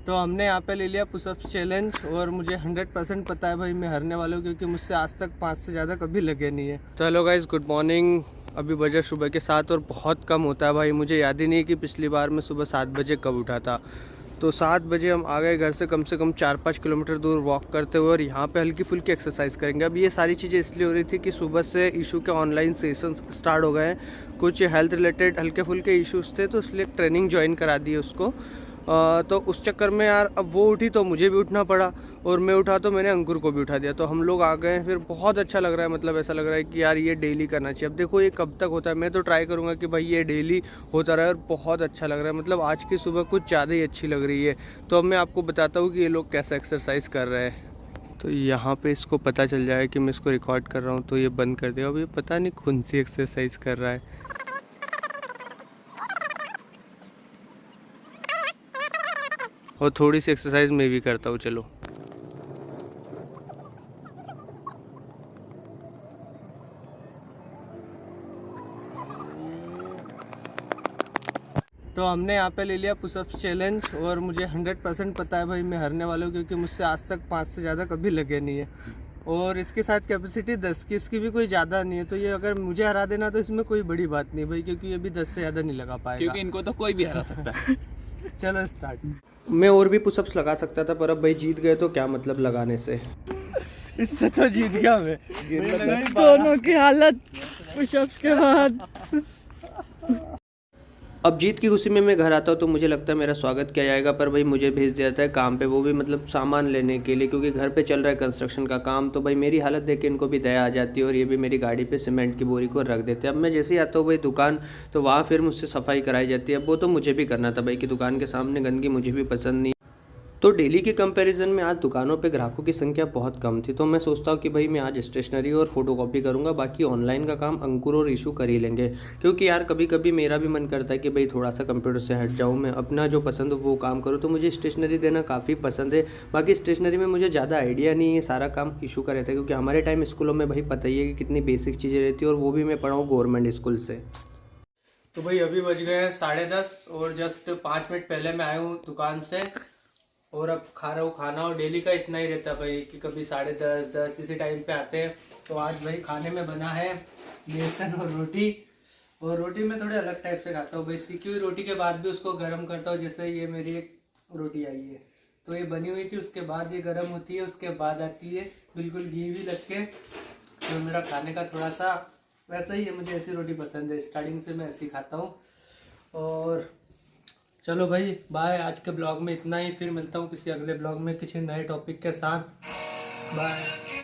तो हमने यहाँ पे ले लिया पुशअप्स चैलेंज और मुझे 100% पता है भाई मैं हारने वाला हूँ, क्योंकि मुझसे आज तक 5 से ज़्यादा कभी लगे नहीं है। तो हेलो गाइस, गुड मॉर्निंग। अभी बजे सुबह के 7 और बहुत कम होता है भाई। मुझे याद ही नहीं कि पिछली बार मैं सुबह 7 बजे कब उठा था। तो 7 बजे हम आ गए घर से कम 4-5 किलोमीटर दूर वॉक करते हुए, और यहाँ पे हल्की फुल्की एक्सरसाइज करेंगे। अब ये सारी चीज़ें इसलिए हो रही थी कि सुबह से इशू के ऑनलाइन सेशंस स्टार्ट हो गए हैं। कुछ हेल्थ रिलेटेड हल्के फुल्के इश्यूज थे, तो इसलिए ट्रेनिंग ज्वाइन करा दी उसको। तो उस चक्कर में यार अब वो उठी तो मुझे भी उठना पड़ा, और मैं उठा तो मैंने अंकुर को भी उठा दिया। तो हम लोग आ गए। फिर बहुत अच्छा लग रहा है, मतलब ऐसा लग रहा है कि यार ये डेली करना चाहिए। अब देखो ये कब तक होता है, मैं तो ट्राई करूँगा कि भाई ये डेली होता रहे, और बहुत अच्छा लग रहा है। मतलब आज की सुबह कुछ ज़्यादा ही अच्छी लग रही है। तो अब मैं आपको बताता हूँ कि ये लोग कैसा एक्सरसाइज कर रहे हैं। तो यहाँ पे इसको पता चल जाए कि मैं इसको रिकॉर्ड कर रहा हूँ तो ये बंद कर देगा। अब ये पता नहीं कौन सी एक्सरसाइज कर रहा है। और थोड़ी सी एक्सरसाइज मैं भी करता हूँ, चलो। तो हमने यहाँ पे ले लिया पुशअप्स चैलेंज, और मुझे 100% पता है भाई मैं हारने वाला हूँ, क्योंकि मुझसे आज तक 5 से ज़्यादा कभी लगे नहीं है। और इसके साथ कैपेसिटी 10 की, इसकी भी कोई ज़्यादा नहीं है। तो ये अगर मुझे हरा देना तो इसमें कोई बड़ी बात नहीं भाई, क्योंकि ये भी 10 से ज़्यादा नहीं लगा पाएगा, क्योंकि इनको तो कोई भी हरा सकता है। चलो स्टार्ट। मैं और भी पुशअप्स लगा सकता था, पर अब भाई जीत गए तो क्या मतलब लगाने से। इससे तो जीत गया मैं। दोनों की हालत पुशअप्स के बाद। अब जीत की खुशी में मैं घर आता हूँ तो मुझे लगता है मेरा स्वागत किया जाएगा, पर भाई मुझे भेज दिया जाता है काम पे, वो भी मतलब सामान लेने के लिए, क्योंकि घर पे चल रहा है कंस्ट्रक्शन का काम। तो भाई मेरी हालत देख के इनको भी दया आ जाती है, और ये भी मेरी गाड़ी पे सीमेंट की बोरी को रख देते हैं। अब मैं जैसे ही आता हूँ भाई दुकान, तो वहाँ फिर मुझसे सफाई कराई जाती है। अब वो तो मुझे भी करना था भाई, कि दुकान के सामने गंदगी मुझे भी पसंद नहीं। तो डेली के कंपैरिजन में आज दुकानों पे ग्राहकों की संख्या बहुत कम थी। तो मैं सोचता हूँ कि भाई मैं आज स्टेशनरी और फोटोकॉपी करूँगा, बाकी ऑनलाइन का काम अंकुर और इशू कर ही लेंगे। क्योंकि यार कभी कभी मेरा भी मन करता है कि भाई थोड़ा सा कंप्यूटर से हट जाऊँ, मैं अपना जो पसंद हो वो काम करूँ। तो मुझे स्टेशनरी देना काफ़ी पसंद है। बाकी स्टेशनरी में मुझे ज़्यादा आइडिया नहीं है, सारा काम इशू का रहता है, क्योंकि हमारे टाइम स्कूलों में भाई पता ही है कि कितनी बेसिक चीज़ें रहती है, और वो भी मैं पढ़ा हूँ गवर्नमेंट स्कूल से। तो भाई अभी बज गए हैं 10:30, और जस्ट 5 मिनट पहले मैं आया हूँ दुकान से, और अब खा रहा हूँ खाना। और डेली का इतना ही रहता है भाई कि कभी 10:30 इसी टाइम पे आते हैं। तो आज भाई खाने में बना है बेसन और रोटी, और रोटी मैं थोड़े अलग टाइप से खाता हूँ भाई। सीखी हुई रोटी के बाद भी उसको गर्म करता हूँ, जैसे ये मेरी एक रोटी आई है तो ये बनी हुई थी, उसके बाद ये गर्म होती है, उसके बाद आती है बिल्कुल घी भी लग के। तो मेरा खाने का थोड़ा सा वैसा ही है, मुझे ऐसी रोटी पसंद है, स्टार्टिंग से मैं ऐसी खाता हूँ। और चलो भाई बाय, आज के ब्लॉग में इतना ही। फिर मिलता हूँ किसी अगले ब्लॉग में किसी नए टॉपिक के साथ। बाय।